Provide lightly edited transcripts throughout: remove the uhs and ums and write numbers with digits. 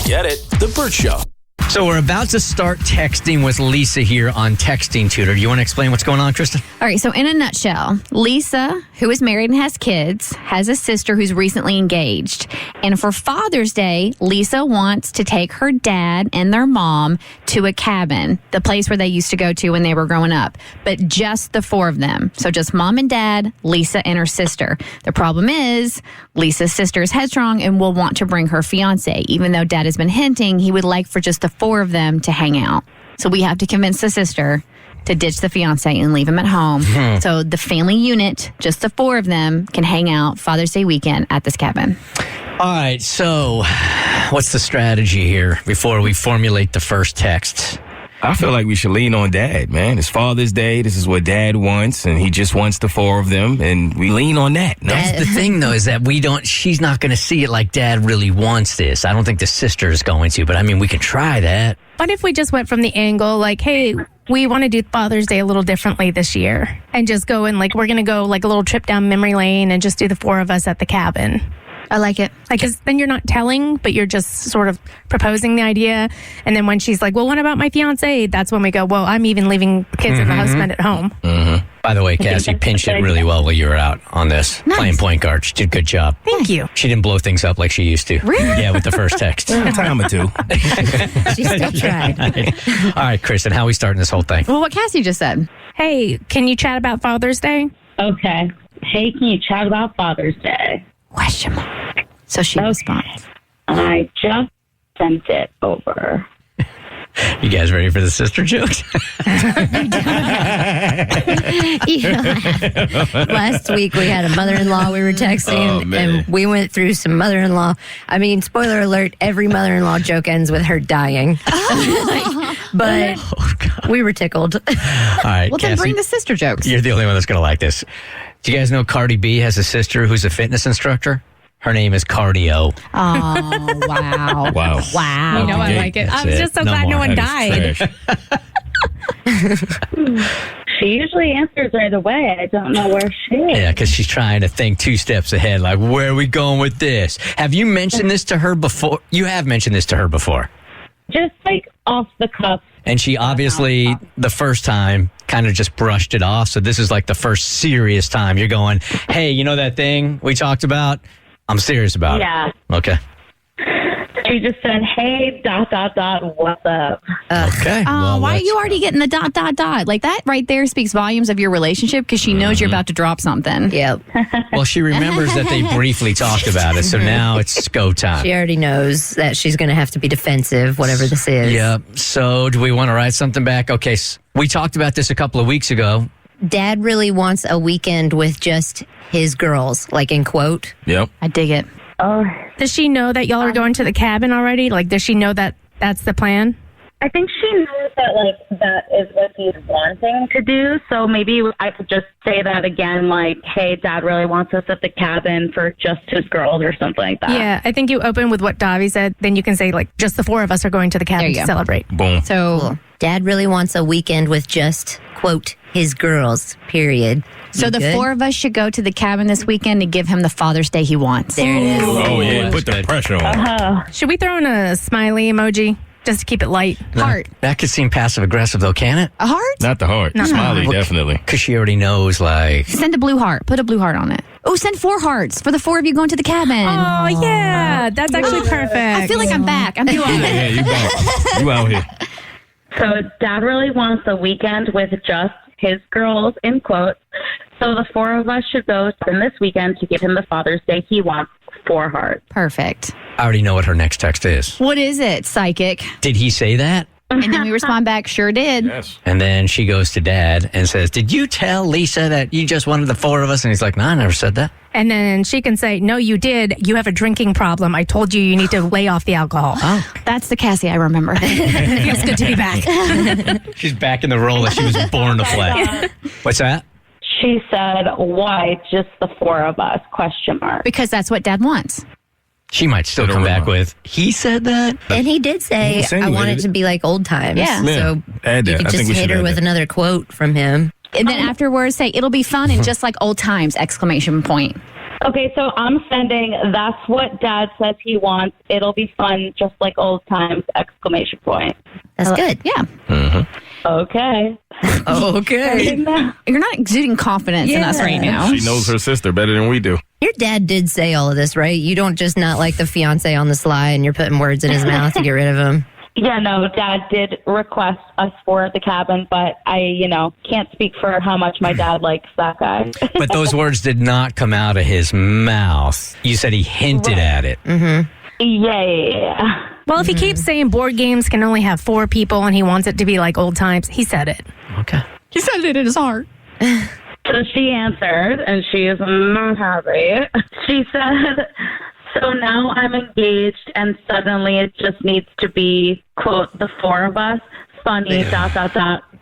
Get it? The Burt Show. So we're about to start texting with Lisa here on Texting Tutor. Do you want to explain what's going on, Kristen? All right, so in a nutshell, Lisa, who is married and has kids, has a sister who's recently engaged. And for Father's Day, Lisa wants to take her dad and their mom to a cabin, the place where they used to go to when they were growing up. But just the four of them. So just mom and dad, Lisa and her sister. The problem is, Lisa's sister is headstrong and will want to bring her fiance, even though dad has been hinting he would like for just the four of them to hang out. So we have to convince the sister to ditch the fiance and leave him at home. So the family unit, just the four of them, can hang out Father's Day weekend at this cabin. All right, so what's the strategy here before we formulate the first text? I feel like we should lean on Dad, man. It's Father's Day. This is what Dad wants, and he just wants the four of them, and we lean on that. No? That's the thing, though, is that she's not going to see it like Dad really wants this. I don't think the sister is going to, but I mean, we can try that. What if we just went from the angle, like, hey, we want to do Father's Day a little differently this year, and just go and, like, we're going to go, like, a little trip down memory lane and just do the four of us at the cabin. I like it. Like, 'cause then you're not telling, but you're just sort of proposing the idea. And then when she's like, well, what about my fiance? That's when we go, well, I'm even leaving the kids and the husband at home. By the way, Cassie pinched it really well while you were out on this. Nice. Playing point guard. She did a good job. Thank you. She didn't blow things up like she used to. Really? Yeah, with the first text. A time or two. She still tried. All right, Kristen, how are we starting this whole thing? Well, what Cassie just said. Hey, can you chat about Father's Day? Okay. Hey, can you chat about Father's Day? Question mark. So she responds. I just sent it over. You guys ready for the sister jokes? Last week we had a mother-in-law we were texting, and we went through some mother-in-law. I mean, spoiler alert, every mother-in-law joke ends with her dying. But we were tickled. All right, Well, Cassie, then bring the sister jokes. you're the only one that's going to like this. Do you guys know Cardi B has a sister who's a fitness instructor? Her name is Cardio. Oh, wow. Wow. Wow. You know I like it. That's I'm just so glad more. no one That is died. trash. She usually answers right away. I don't know where she is. Yeah, because she's trying to think two steps ahead. Like, where are we going with this? Have you mentioned this to her before? You have mentioned this to her before. Just like off the cuff. And she obviously, the first time, kind of just brushed it off. So this is like the first serious time you're going, hey, you know that thing we talked about? I'm serious about Yeah. it. Okay. She just said, hey, ... what's up? Okay. Oh, why are you already getting the ... Like that right there speaks volumes of your relationship because she knows you're about to drop something. Yep. Well, she remembers that they briefly talked about it. So now it's go time. She already knows that she's going to have to be defensive, whatever this is. Yeah. So do we want to write something back? Okay. We talked about this a couple of weeks ago. Dad really wants a weekend with just his girls, like in quote. Yep. I dig it. Oh, Does she know that y'all are going to the cabin already? Like, does she know that that's the plan? I think she knows that, like, that is what he's wanting to do. So maybe I could just say that again, like, hey, Dad really wants us at the cabin for just his girls or something like that. Yeah, I think you open with what Davi said. Then you can say, like, just the four of us are going to the cabin There you to go. celebrate. Boom. So, Dad really wants a weekend with just, quote, his girls, period. so the good? four of us should go to the cabin this weekend to give him the Father's Day he wants. There it is. Oh, yeah. that's Put the good. pressure on. Should we throw in a smiley emoji just to keep it light? Heart. That could seem passive aggressive, though, can it? A heart? Not the heart. Smiley, definitely. Because she already knows, like. Send a blue heart. Put a blue heart on it. Oh, send 4 hearts for the 4 of you going to the cabin. Oh, yeah. That's actually perfect. I feel like I'm back. I'm doing it. Yeah, you out here. So Dad really wants a weekend with just his girls, in quotes. So the 4 of us should go spend this weekend to give him the Father's Day he wants, 4 hearts. Perfect. I already know what her next text is. What is it, psychic? Did he say that? And then we respond back, sure did. Yes. And then she goes to Dad and says, did you tell Lisa that you just wanted the 4 of us? And he's like, no, I never said that. And then she can say, no, you did. You have a drinking problem. I told you need to lay off the alcohol. Oh. That's the Cassie I remember. It feels good to be back. She's back in the role that she was born to play. What's that? She said, why just the 4 of us, question mark. Because that's what Dad wants. She might still Sit come around. back with, he said that? And he did say, I insinuated want it it. to be like old times. Yeah. Yeah. So Add you that. could I think just we hit should her add with that. another quote from him. And then afterwards say, it'll be fun and just like old times, exclamation point. Okay, so I'm sending, that's what Dad says he wants. It'll be fun, just like old times, ! That's good. Yeah. Okay. Okay. You're not exuding confidence in us right now. She knows her sister better than we do. Your dad did say all of this, right? You don't just not like the fiance on the sly and you're putting words in his mouth to get rid of him. Yeah, no, Dad did request us for the cabin, but I, can't speak for how much my dad likes that guy. But those words did not come out of his mouth. You said he hinted at it. Mm-hmm. Yeah. Well, if he keeps saying board games can only have 4 people and he wants it to be like old times, he said it. Okay. He said it in his heart. So she answered, and she is not happy. She said, so now I'm engaged, and suddenly it just needs to be, quote, the 4 of us. Funny, ...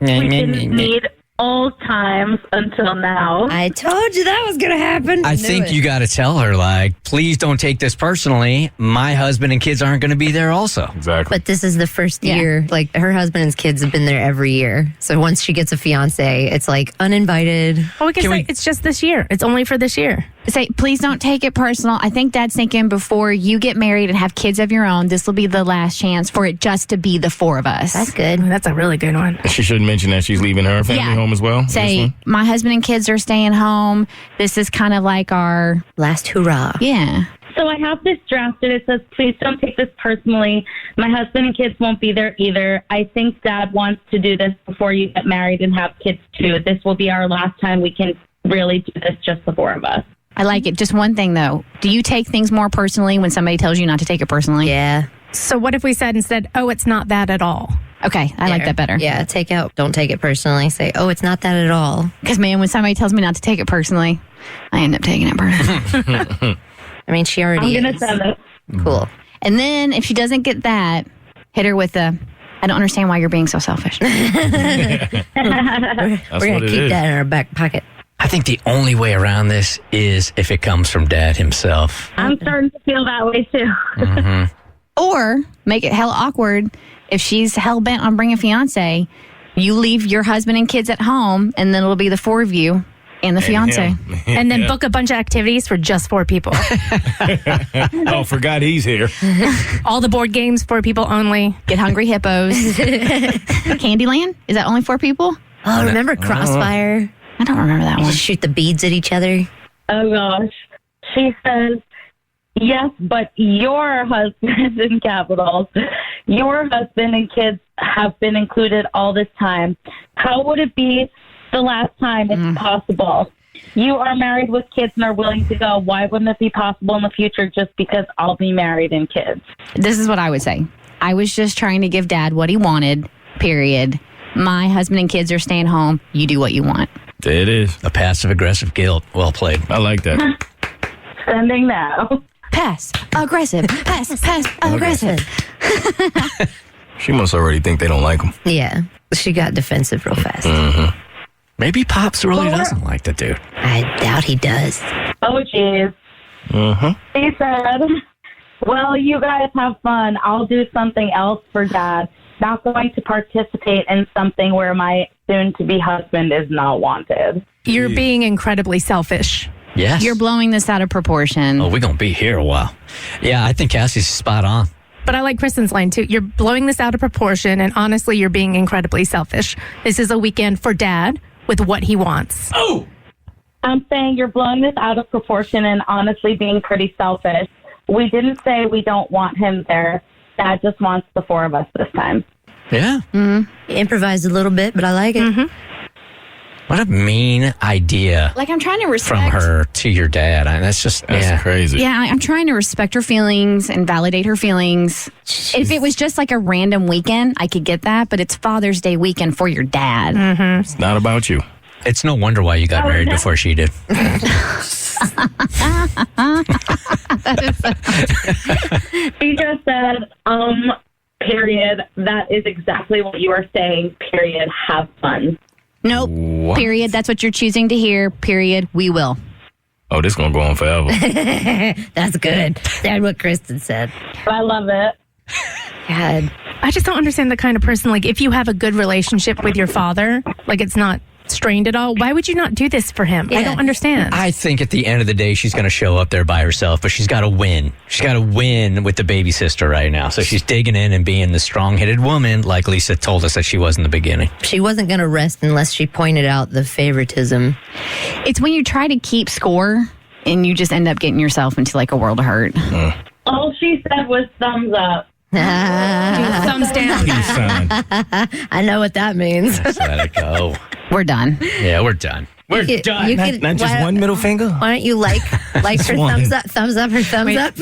We didn't need old times until now. I told you that was going to happen. I think you got to tell her, please don't take this personally. My husband and kids aren't going to be there also. Exactly. But this is the first year. Like, her husband and his kids have been there every year. So once she gets a fiance, it's like uninvited. Well, we can say it's just this year. It's only for this year. Say, please don't take it personal. I think Dad's thinking before you get married and have kids of your own, this will be the last chance for it just to be the 4 of us. That's good. That's a really good one. She shouldn't mention that she's leaving her family home as well. Say, my husband and kids are staying home. This is kind of like our last hurrah. Yeah. So I have this drafted. It says, please don't take this personally. My husband and kids won't be there either. I think Dad wants to do this before you get married and have kids too. This will be our last time we can really do this, just the 4 of us. I like it. Just one thing, though. Do you take things more personally when somebody tells you not to take it personally? Yeah. So what if we said instead, oh, it's not that at all? Okay, I like that better. Yeah, don't take it personally. Say, oh, it's not that at all. Because, man, when somebody tells me not to take it personally, I end up taking it personally. I mean, she already I'm going to send it. Cool. And then if she doesn't get that, hit her with the, I don't understand why you're being so selfish. We're going to keep that in our back pocket. I think the only way around this is if it comes from Dad himself. I'm starting to feel that way too. Mm-hmm. Or make it hell awkward if she's hell bent on bringing a fiance. You leave your husband and kids at home, and then it'll be the 4 of you and the fiance. And then book a bunch of activities for just 4 people. Oh, forgot he's here. All the board games, 4 people only. Get Hungry Hippos. Candyland? Is that only 4 people? Oh, remember Crossfire? I don't remember that one. Just shoot the beads at each other. Oh, gosh. She says, yes, but your husband, in capitals, your husband and kids have been included all this time. How would it be the last time if possible? You are married with kids and are willing to go. Why wouldn't it be possible in the future just because I'll be married and kids? This is what I would say. I was just trying to give Dad what he wanted, period. My husband and kids are staying home. You do what you want. There it is. A passive-aggressive guilt. Well played. I like that. Sending now. Pass, aggressive, pass, aggressive. She must already think they don't like him. Yeah. She got defensive real fast. Mm-hmm. Maybe Pops really doesn't like the dude. I doubt he does. Oh, jeez. Mm-hmm. He said, well, you guys have fun. I'll do something else for Dad. Not going to participate in something where my soon-to-be husband is not wanted. You're being incredibly selfish. Yes. You're blowing this out of proportion. Oh, we're going to be here a while. Yeah, I think Cassie's spot on. But I like Kristen's line, too. You're blowing this out of proportion, and honestly, you're being incredibly selfish. This is a weekend for Dad with what he wants. Oh! I'm saying you're blowing this out of proportion and honestly being pretty selfish. We didn't say we don't want him there. Dad just wants the 4 of us this time. Yeah. Mm-hmm. Improvised a little bit, but I like it. Mm-hmm. What a mean idea. Like, I'm trying to respect. From her to your dad. That's crazy. Yeah, I'm trying to respect her feelings and validate her feelings. If it was just like a random weekend, I could get that, but it's Father's Day weekend for your dad. Mm-hmm. It's not about you. It's no wonder why you got married before she did. He just said, period. That is exactly what you are saying, period. Have fun. Nope. What? Period. That's what you're choosing to hear. Period. We will. Oh, this going to go on forever. That's good. That's what Kristen said. I love it. God. I just don't understand the kind of person, like, if you have a good relationship with your father, like, it's not strained at all? Why would you not do this for him? I don't understand. I think at the end of the day, she's going to show up there by herself, but she's got to win. She's got to win with the baby sister right now. So she's digging in and being the strong-headed woman, like Lisa told us that she was in the beginning. She wasn't going to rest unless she pointed out the favoritism. It's when you try to keep score and you just end up getting yourself into like a world of hurt. All she said was thumbs up. Thumbs down. Peace sign. I know what that means. Just let it go. We're done. Yeah, we're done. We're done. You Not just one middle finger. Why don't you like her one. thumbs up her thumbs up?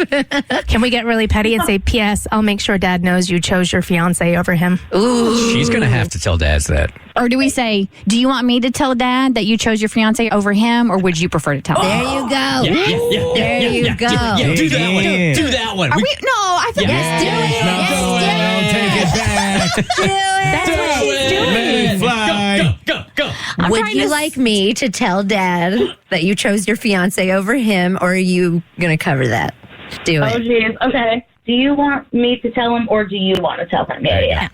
Can we get really petty and say, P.S. I'll make sure Dad knows you chose your fiance over him. Ooh. She's going to have to tell Dad that. Or do we say, do you want me to tell Dad that you chose your fiance over him, or would you prefer to tell him? There you go. There you go. Yeah, do that one. Yeah. Do that one. Are we? No, I think Yes, do it. Take it back. Do it. That's what she's doing. Let it fly. Go. I'm Would trying you to like me to tell Dad that you chose your fiance over him, or are you going to cover that? Do Oh, it. geez. Okay. Do you want me to tell him, or do you want to tell him? Yeah.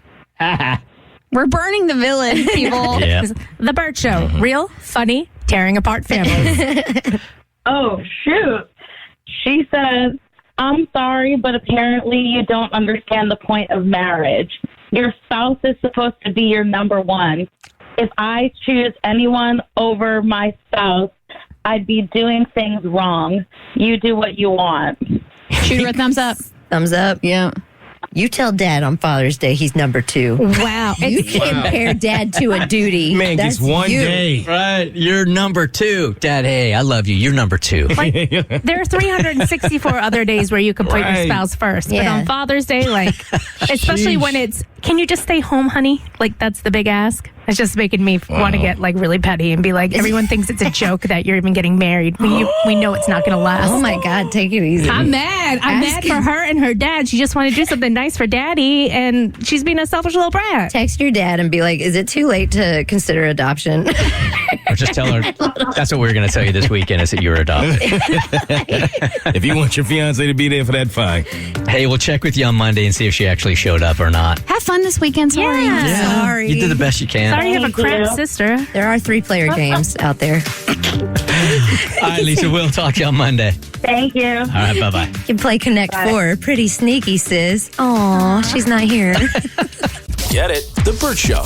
We're burning the village, people. Yeah. The Burt Show. Real, funny, tearing apart families. Oh, shoot. She says, I'm sorry, but apparently you don't understand the point of marriage. Your spouse is supposed to be your number one. If I choose anyone over my spouse, I'd be doing things wrong. You do what you want. Shoot her a thumbs up. Thumbs up. Yeah. You tell Dad on Father's Day he's number 2. Wow. You compare Dad to a duty. Man That's gets one you. day. Right. You're number 2. Dad, hey, I love you. You're number 2. There are 364 other days where you can put your Right. spouse first. But Yeah. on Father's Day, like, especially when it's, can you just stay home, honey? Like, that's the big ask. It's just making me want to get, like, really petty and be like, everyone thinks it's a joke that you're even getting married. We know it's not going to last. Oh, my God. Take it easy. I'm mad. I'm mad for her and her dad. She just wanted to do something nice for Daddy, and she's being a selfish little brat. Text your dad and be like, is it too late to consider adoption? Or just tell her, that's what we're going to tell you this weekend is that you're adopted. If you want your fiance to be there for that, fine. Hey, we'll check with you on Monday and see if she actually showed up or not. Have fun this weekend. Sorry. Yeah. Sorry. You did the best you can. Sorry you have a Thank crap you. sister. There are 3-player games out there. All right, Lisa, we'll talk to you on Monday. Thank you. All right, bye-bye. You can play Connect 4. Pretty sneaky, sis. Aw, she's not here. Get it? The Burt Show.